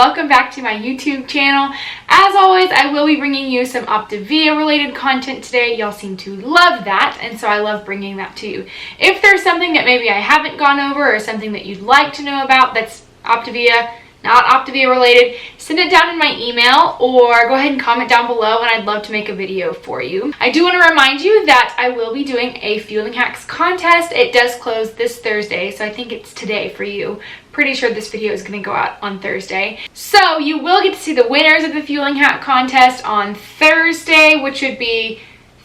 welcome back to my YouTube channel. As always, I will be bringing you some OPTAVIA related content today. Y'all seem to love that, and so I love bringing that to you. If there's something that maybe I haven't gone over or something that you'd like to know about that's OPTAVIA, not OPTAVIA related, send it down in my email or go ahead and comment down below and I'd love to make a video for you. I do want to remind you that I will be doing a Fueling Hacks contest. It does close this Thursday, so I think it's today for you. Pretty sure this video is going to go out on Thursday. So you will get to see the winners of the Fueling Hack contest on Thursday, which would be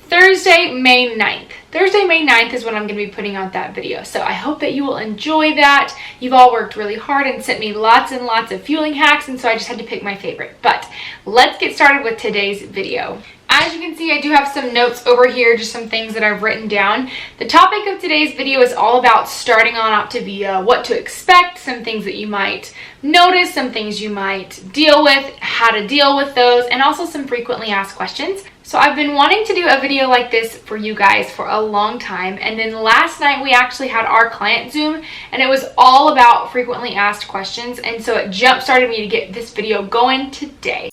Thursday, May 9th. Thursday, May 9th is when I'm going to be putting out that video. So I hope that you will enjoy that. You've all worked really hard and sent me lots and lots of fueling hacks, and so I just had to pick my favorite. But let's get started with today's video. As you can see, I do have some notes over here, just some things that I've written down. The topic of today's video is all about starting on OPTAVIA, what to expect, some things that you might notice, some things you might deal with, how to deal with those, and also some frequently asked questions. So I've been wanting to do a video like this for you guys for a long time, and then last night we actually had our client Zoom, and it was all about frequently asked questions, and so it jump-started me to get this video going today.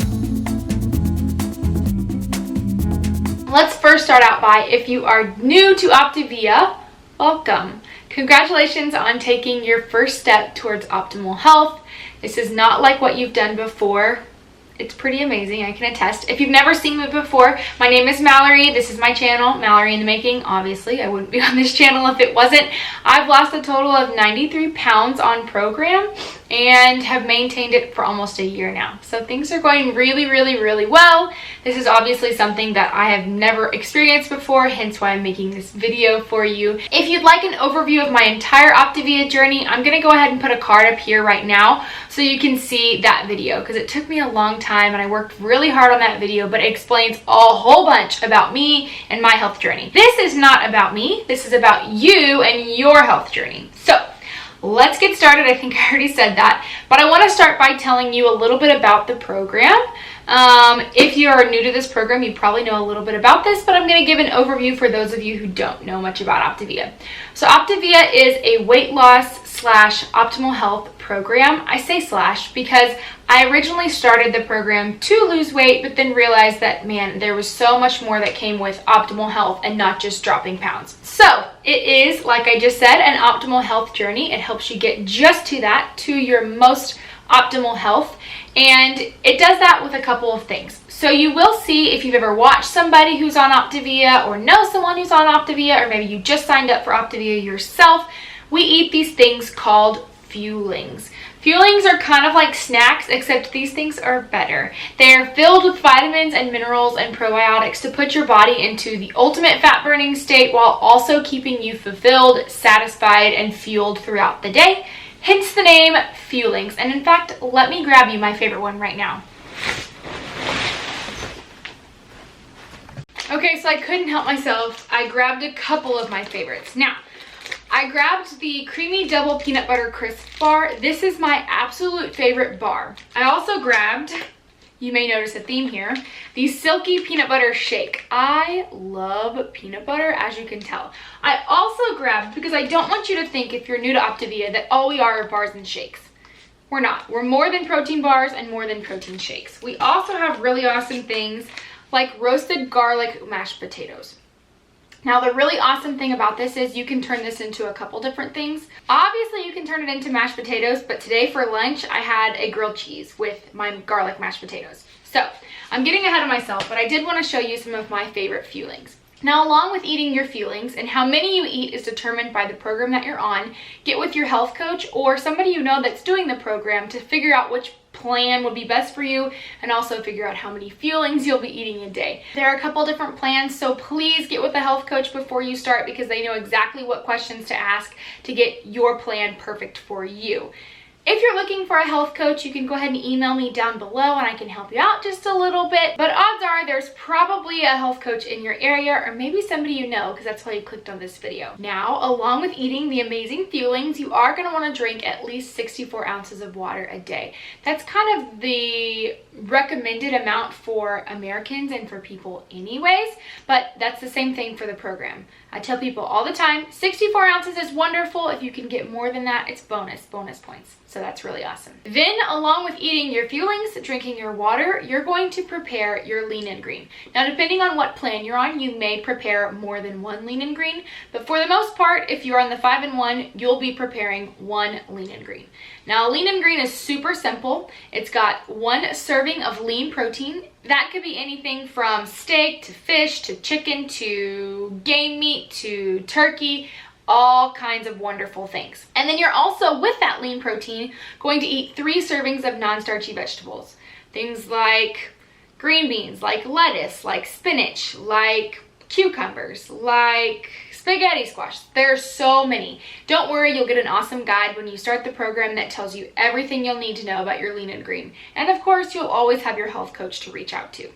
Let's first start out by, if you are new to OPTAVIA, welcome. Congratulations on taking your first step towards optimal health. This is not like what you've done before. It's pretty amazing, I can attest. If you've never seen me before, my name is Mallorie. This is my channel, Mallorie in the Making. Obviously, I wouldn't be on this channel if it wasn't. I've lost a total of 93 pounds on program and have maintained it for almost a year now. So things are going really, really, really well. This is obviously something that I have never experienced before, hence why I'm making this video for you. If you'd like an overview of my entire OPTAVIA journey, I'm gonna go ahead and put a card up here right now so you can see that video, because it took me a long time and I worked really hard on that video, but it explains a whole bunch about me and my health journey. This is not about me, this is about you and your health journey. So let's get started. I think I already said that, but I want to start by telling you a little bit about the program. If you're new to this program, you probably know a little bit about this, but I'm going to give an overview for those of you who don't know much about OPTAVIA. So OPTAVIA is a weight loss / optimal health program. I say slash because I originally started the program to lose weight, but then realized that, man, there was so much more that came with optimal health and not just dropping pounds. So it is, like I just said, an optimal health journey. It helps you get just to that, to your most optimal health. And it does that with a couple of things. So you will see, if you've ever watched somebody who's on OPTAVIA or know someone who's on OPTAVIA, or maybe you just signed up for OPTAVIA yourself, we eat these things called fuelings. Fuelings are kind of like snacks, except these things are better. They are filled with vitamins and minerals and probiotics to put your body into the ultimate fat burning state while also keeping you fulfilled, satisfied, and fueled throughout the day. Hence the name Fuelings. And in fact, let me grab you my favorite one right now. Okay, so I couldn't help myself. I grabbed a couple of my favorites. Now, I grabbed the Creamy Double Peanut Butter Crisp Bar. This is my absolute favorite bar. I also grabbed, you may notice a theme here, the Silky Peanut Butter Shake. I love peanut butter, as you can tell. I also grabbed, because I don't want you to think, if you're new to OPTAVIA, that all we are bars and shakes. We're not. We're more than protein bars and more than protein shakes. We also have really awesome things like roasted garlic mashed potatoes. Now, the really awesome thing about this is you can turn this into a couple different things. Obviously, you can turn it into mashed potatoes, but today for lunch, I had a grilled cheese with my garlic mashed potatoes. So, I'm getting ahead of myself, but I did want to show you some of my favorite fuelings. Now, along with eating your fuelings, and how many you eat is determined by the program that you're on, get with your health coach or somebody you know that's doing the program to figure out which plan would be best for you, and also figure out how many fuelings you'll be eating a day. There are a couple different plans, so please get with a health coach before you start, because they know exactly what questions to ask to get your plan perfect for you. If you're looking for a health coach, you can go ahead and email me down below and I can help you out just a little bit. But odds are there's probably a health coach in your area, or maybe somebody you know, because that's why you clicked on this video. Now, along with eating the amazing fuelings, you are going to want to drink at least 64 ounces of water a day. That's kind of the recommended amount for Americans and for people anyways, but that's the same thing for the program. I tell people all the time, 64 ounces is wonderful. If you can get more than that, it's bonus points. So that's really awesome. Then, along with eating your fuelings, drinking your water, you're going to prepare your lean and green. Now, depending on what plan you're on, you may prepare more than one lean and green, but for the most part, if you're on the 5-in-1, you'll be preparing one lean and green. Now, lean and green is super simple. It's got 1 serving of lean protein. That could be anything from steak to fish to chicken to game meat to turkey, all kinds of wonderful things. And then you're also, with that lean protein, going to eat 3 servings of non-starchy vegetables. Things like green beans, like lettuce, like spinach, like cucumbers, like spaghetti squash. There are so many. Don't worry, you'll get an awesome guide when you start the program that tells you everything you'll need to know about your lean and green. And of course, you'll always have your health coach to reach out to.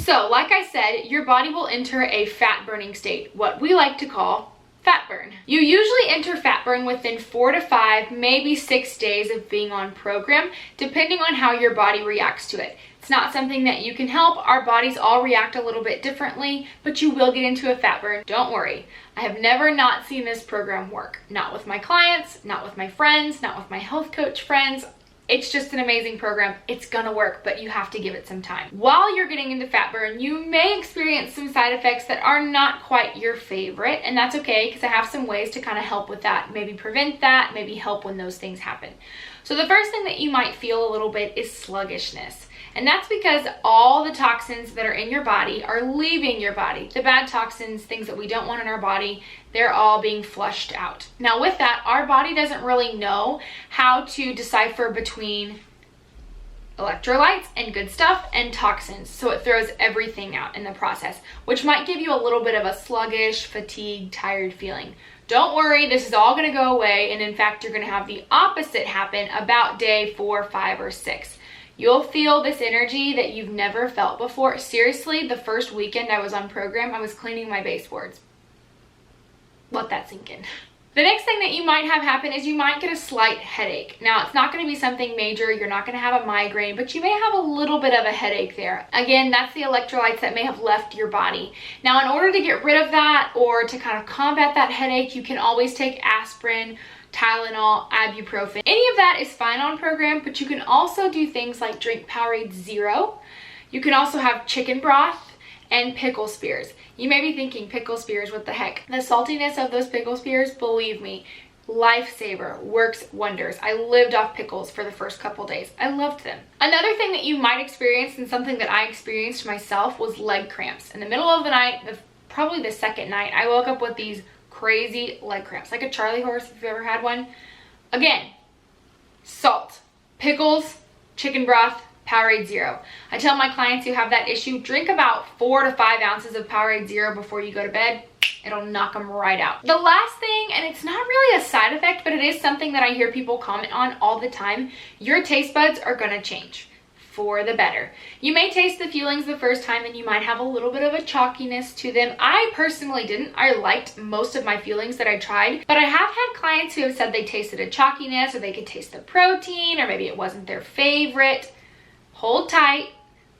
So, like I said, your body will enter a fat burning state, what we like to call fat burn. You usually enter fat burn within 4 to 5, maybe 6 days of being on program, depending on how your body reacts to it. It's not something that you can help. Our bodies all react a little bit differently, but you will get into a fat burn. Don't worry. I have never not seen this program work. Not with my clients, not with my friends, not with my health coach friends. It's just an amazing program. It's gonna work, but you have to give it some time. While you're getting into fat burn, you may experience some side effects that are not quite your favorite, and that's okay, because I have some ways to kind of help with that. Maybe prevent that, maybe help when those things happen. So the first thing that you might feel a little bit is sluggishness. And that's because all the toxins that are in your body are leaving your body. The bad toxins, things that we don't want in our body, they're all being flushed out. Now with that, our body doesn't really know how to decipher between electrolytes and good stuff and toxins. So it throws everything out in the process, which might give you a little bit of a sluggish, fatigued, tired feeling. Don't worry, this is all gonna go away. And in fact, you're gonna have the opposite happen about day 4, 5, or 6. You'll feel this energy that you've never felt before. Seriously, the first weekend I was on program, I was cleaning my baseboards. Let that sink in. The next thing that you might have happen is you might get a slight headache. Now, it's not going to be something major. You're not going to have a migraine, but you may have a little bit of a headache there. Again, that's the electrolytes that may have left your body. Now, in order to get rid of that or to kind of combat that headache, you can always take aspirin, Tylenol, ibuprofen. Any of that is fine on program, but you can also do things like drink Powerade Zero. You can also have chicken broth and pickle spears. You may be thinking, pickle spears, what the heck? The saltiness of those pickle spears, believe me, lifesaver, works wonders. I lived off pickles for the first couple days. I loved them. Another thing that you might experience, and something that I experienced myself, was leg cramps. In the middle of the night, probably the second night, I woke up with these crazy leg cramps, like a Charlie horse if you've ever had one. Again, salt, pickles, chicken broth, Powerade Zero. I tell my clients who have that issue, drink about 4 to 5 ounces of Powerade Zero before you go to bed. It'll knock them right out. The last thing, and it's not really a side effect, but it is something that I hear people comment on all the time, your taste buds are gonna change for the better. You may taste the fuelings the first time and you might have a little bit of a chalkiness to them. I personally didn't. I liked most of my fuelings that I tried, but I have had clients who have said they tasted a chalkiness, or they could taste the protein, or maybe it wasn't their favorite. Hold tight.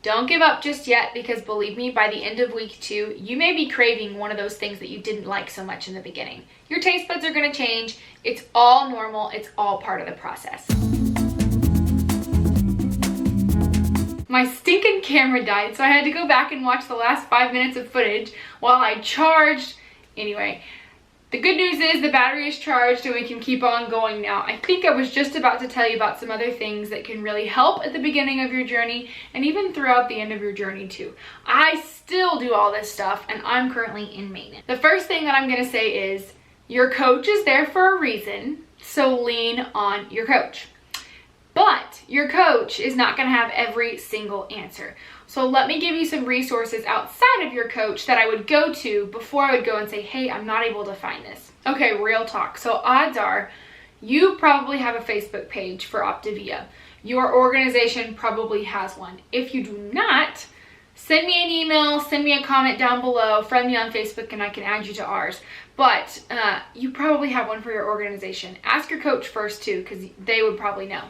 Don't give up just yet, because believe me, by the end of week 2, you may be craving one of those things that you didn't like so much in the beginning. Your taste buds are going to change. It's all normal. It's all part of the process. My stinking camera died, so I had to go back and watch the last 5 minutes of footage while I charged. Anyway, the good news is the battery is charged and we can keep on going now. I think I was just about to tell you about some other things that can really help at the beginning of your journey and even throughout the end of your journey too. I still do all this stuff and I'm currently in maintenance. The first thing that I'm going to say is your coach is there for a reason, so lean on your coach. But your coach is not going to have every single answer. So let me give you some resources outside of your coach that I would go to before I would go and say, hey, I'm not able to find this. Okay, real talk. So odds are you probably have a Facebook page for OPTAVIA. Your organization probably has one. If you do not, send me an email, send me a comment down below, friend me on Facebook, and I can add you to ours. But you probably have one for your organization. Ask your coach first too, because they would probably know.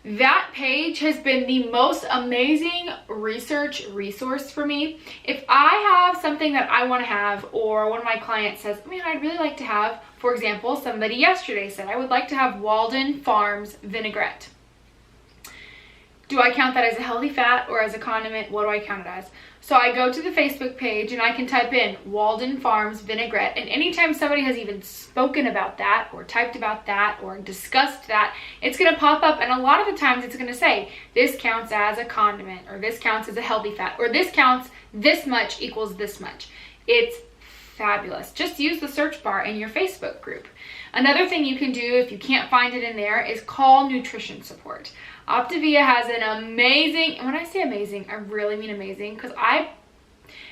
That page has been the most amazing research resource for me. If I have something that I want to have, or one of my clients says, man, I'd really like to have, for example, somebody yesterday said, I would like to have Walden Farms vinaigrette. Do I count that as a healthy fat or as a condiment? What do I count it as? So I go to the Facebook page and I can type in Walden Farms vinaigrette, and anytime somebody has even spoken about that or typed about that or discussed that, it's going to pop up, and a lot of the times it's going to say this counts as a condiment, or this counts as a healthy fat, or this counts this much equals this much. It's fabulous. Just use the search bar in your Facebook group. Another thing you can do if you can't find it in there is call nutrition support. OPTAVIA has an amazing, and when I say amazing, I really mean amazing, because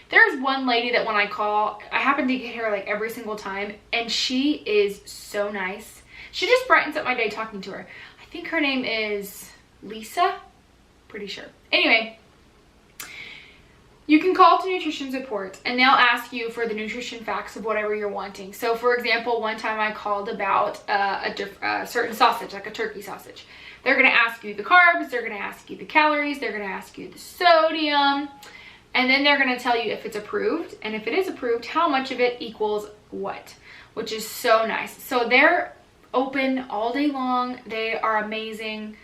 there's one lady that when I call, I happen to get her like every single time, and she is so nice. She just brightens up my day talking to her. I think her name is Lisa, pretty sure. Anyway, you can call to nutrition support and they'll ask you for the nutrition facts of whatever you're wanting. So for example, one time I called about a certain sausage, like a turkey sausage. They're going to ask you the carbs, they're going to ask you the calories, they're going to ask you the sodium, and then they're going to tell you if it's approved, and if it is approved, how much of it equals what, which is so nice. So they're open all day long. They are amazing.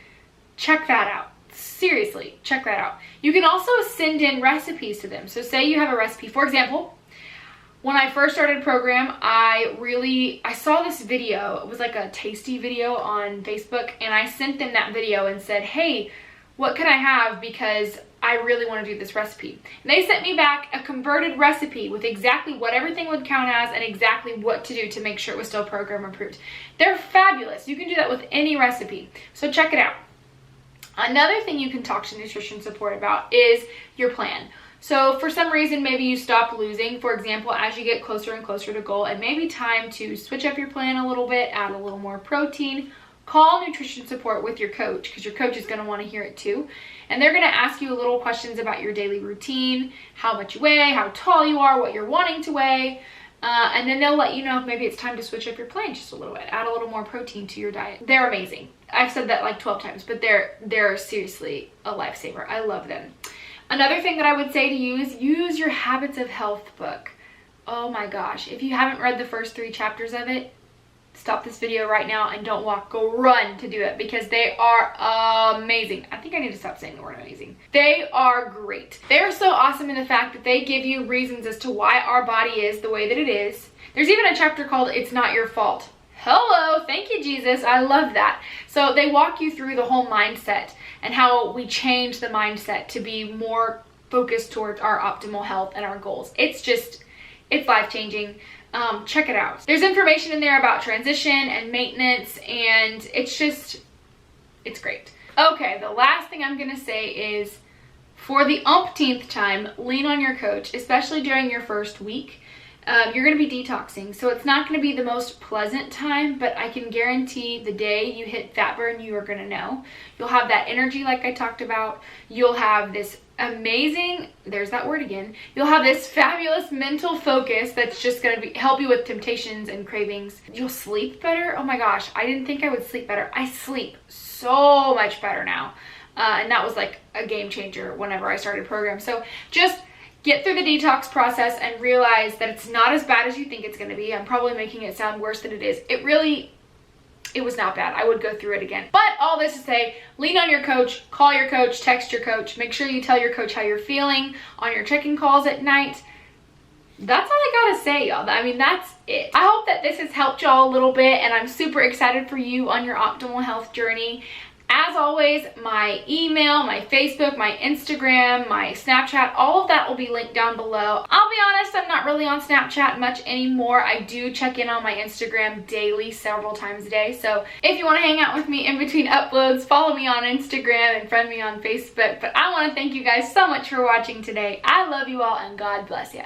Check that out. Seriously, check that out. You can also send in recipes to them. So say you have a recipe. For example, when I first started a program, I saw this video. It was like a tasty video on Facebook, and I sent them that video and said, hey, what can I have? Because I really want to do this recipe. And they sent me back a converted recipe with exactly what everything would count as and exactly what to do to make sure it was still program approved. They're fabulous. You can do that with any recipe. So check it out. Another thing you can talk to nutrition support about is your plan. So for some reason, maybe you stop losing. For example, as you get closer and closer to goal, it may be time to switch up your plan a little bit, add a little more protein. Call nutrition support with your coach, because your coach is going to want to hear it too. And they're going to ask you little questions about your daily routine, how much you weigh, how tall you are, what you're wanting to weigh. And then they'll let you know if maybe it's time to switch up your plan just a little bit, add a little more protein to your diet. They're amazing. I've said that like 12 times, but they're seriously a lifesaver. I love them. Another thing that I would say to use your Habits of Health book. Oh my gosh. If you haven't read the first 3 chapters of it, stop this video right now and don't walk, go run to do it, because they are amazing. I think I need to stop saying the word amazing. They are great. They're so awesome in the fact that they give you reasons as to why our body is the way that it is. There's even a chapter called It's Not Your Fault. Hello, thank you, Jesus. I love that. So they walk you through the whole mindset and how we change the mindset to be more focused towards our optimal health and our goals. It's life-changing. Check it out. There's information in there about transition and maintenance, and it's great. Okay, the last thing I'm gonna say is, for the umpteenth time, lean on your coach, especially during your first week. You're going to be detoxing, so it's not going to be the most pleasant time, but I can guarantee the day you hit fat burn, you are going to know. You'll have that energy like I talked about. You'll have this amazing, there's that word again, you'll have this fabulous mental focus that's just going to help you with temptations and cravings. You'll sleep better. Oh my gosh, I didn't think I would sleep better. I sleep so much better now, and that was like a game changer whenever I started program. So just get through the detox process and realize that it's not as bad as you think it's going to be. I'm probably making it sound worse than it is. It was not bad. I would go through it again. But all this to say, lean on your coach, call your coach, text your coach. Make sure you tell your coach how you're feeling on your check-in calls at night. That's all I gotta say, y'all. I mean, that's it. I hope that this has helped y'all a little bit, and I'm super excited for you on your optimal health journey. As always, my email, my Facebook, my Instagram, my Snapchat, all of that will be linked down below. I'll be honest, I'm not really on Snapchat much anymore. I do check in on my Instagram daily, several times a day. So if you want to hang out with me in between uploads, follow me on Instagram and friend me on Facebook. But I want to thank you guys so much for watching today. I love you all, and God bless ya.